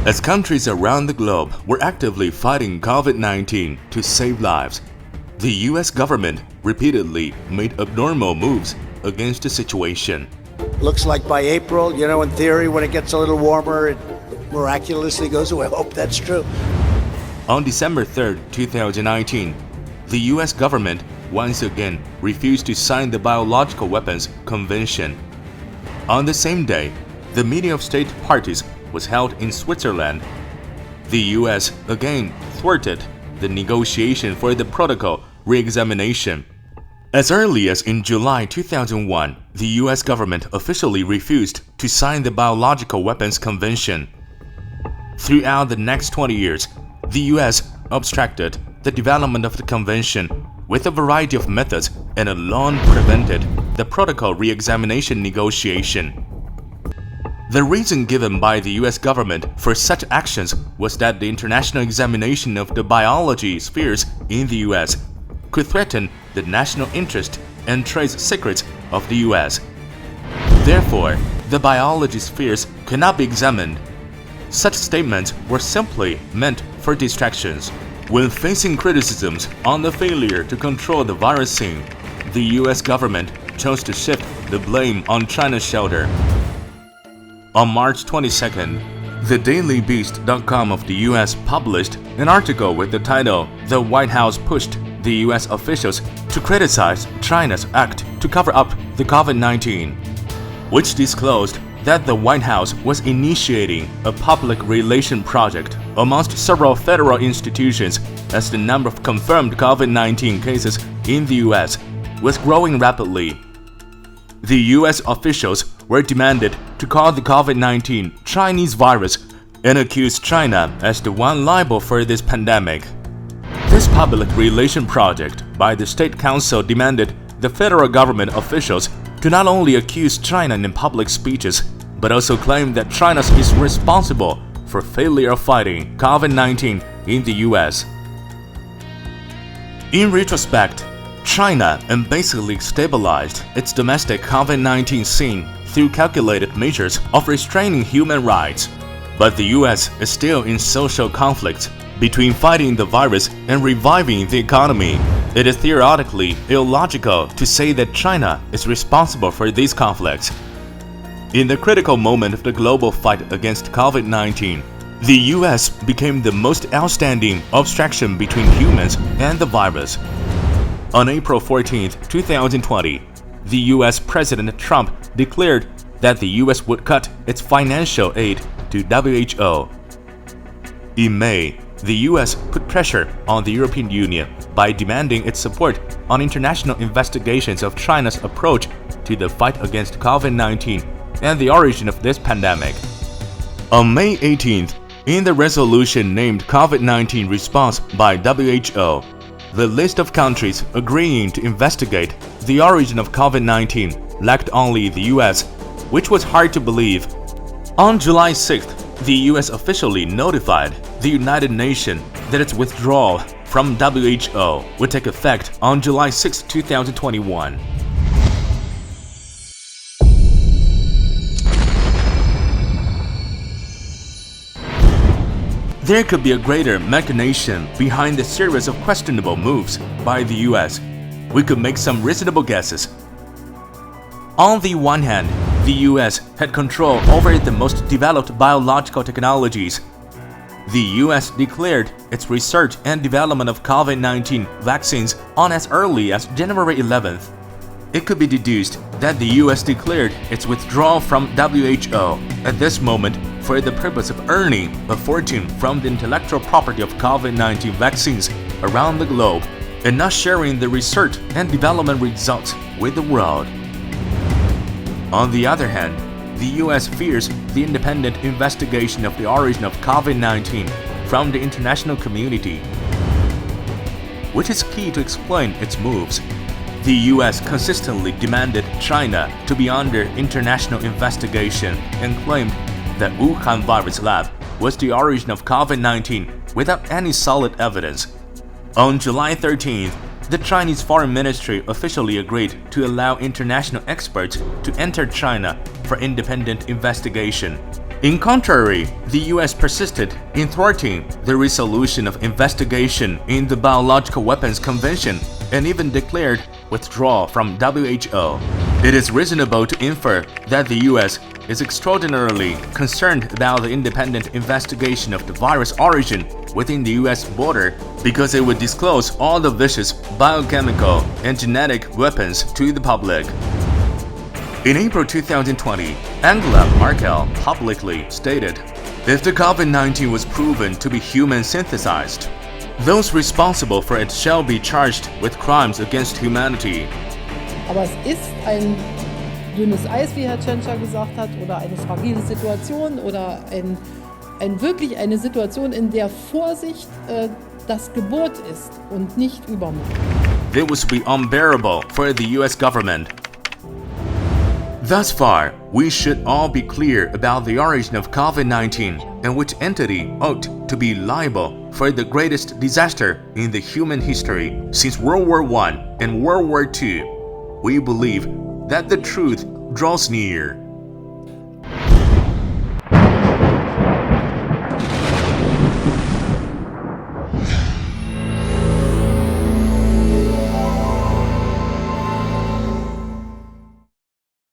As countries around the globe were actively fighting COVID-19 to save lives, the US government repeatedly made abnormal moves against the situation. Looks like by April, in theory, when it gets a little warmer, it miraculously goes away. I hope that's true. On December 3, 2019, the US government once again refused to sign the Biological Weapons Convention. On the same day, the meeting of state parties was held in Switzerland. The US again thwarted the negotiation for the protocol re-examination. As early as in July 2001, the US government officially refused to sign the Biological Weapons Convention. Throughout the next 20 years, the US obstructed the development of the convention with a variety of methods and alone prevented the protocol re-examination negotiation. The reason given by the US government for such actions was that the international examination of the biology spheres in the US could threaten the national interest and trade secrets of the US. Therefore, the biology spheres cannot be examined. Such statements were simply meant for distractions. When facing criticisms on the failure to control the virus scene, the US government chose to shift the blame on China's shoulder. On March 22nd, thedailybeast.com of the US published an article with the title, "The White House Pushed the US Officials to Criticize China's Act to Cover Up the COVID-19, which disclosed that the White House was initiating a public relation project amongst several federal institutions as the number of confirmed COVID-19 cases in the US was growing rapidly. The US officials were demanded to call the COVID-19 Chinese virus and accuse China as the one liable for this pandemic. This public relation project by the State Council demanded the federal government officials to not only accuse China in public speeches, but also claim that China is responsible for failure of fighting COVID-19 in the US. In retrospect, China basically stabilized its domestic COVID-19 scene through calculated measures of restraining human rights. But the US is still in social conflict between fighting the virus and reviving the economy. It is theoretically illogical to say that China is responsible for these conflicts. In the critical moment of the global fight against COVID-19, the US became the most outstanding obstruction between humans and the virus. On April 14, 2020, the US President Trump declared that the US would cut its financial aid to WHO. In May, the US put pressure on the European Union by demanding its support on international investigations of China's approach to the fight against COVID-19 and the origin of this pandemic. On May 18th, in the resolution named COVID-19 Response by WHO, the list of countries agreeing to investigate the origin of COVID-19 lacked only the US, which was hard to believe. On July 6th, the US officially notified the United Nations that its withdrawal from WHO would take effect on July 6, 2021. There could be a greater machination behind the series of questionable moves by the US. We could make some reasonable guesses. On the one hand, the US had control over the most developed biological technologies. The US declared its research and development of COVID-19 vaccines on as early as January 11th. It could be deduced that the US declared its withdrawal from WHO at this moment for the purpose of earning a fortune from the intellectual property of COVID-19 vaccines around the globe and not sharing the research and development results with the world. On the other hand, the US fears the independent investigation of the origin of COVID-19 from the international community, which is key to explain its moves. The US consistently demanded China to be under international investigation and claimed that Wuhan virus lab was the origin of COVID-19 without any solid evidence. On July 13th, the Chinese Foreign Ministry officially agreed to allow international experts to enter China for independent investigation. In contrary, the US persisted in thwarting the resolution of investigation in the Biological Weapons Convention and even declared withdrawal from WHO. It is reasonable to infer that the US is extraordinarily concerned about the independent investigation of the virus origin within the US border because it would disclose all the vicious biochemical and genetic weapons to the public. In April 2020, Angela Merkel publicly stated, if the COVID-19 was proven to be human-synthesized, those responsible for it shall be charged with crimes against humanity. Aber es ist ein dünnes Eis, wie Herr Tschentscher gesagt hat, oder eine fragile Situation oder wirklich eine Situation, in der Vorsicht das Gebot ist und nicht Übermut. It was be unbearable for the US government. Thus far, we should all be clear about the origin of COVID-19 and which entity ought to be liable for the greatest disaster in the human history since World War I and World War II. We believe that the truth draws near.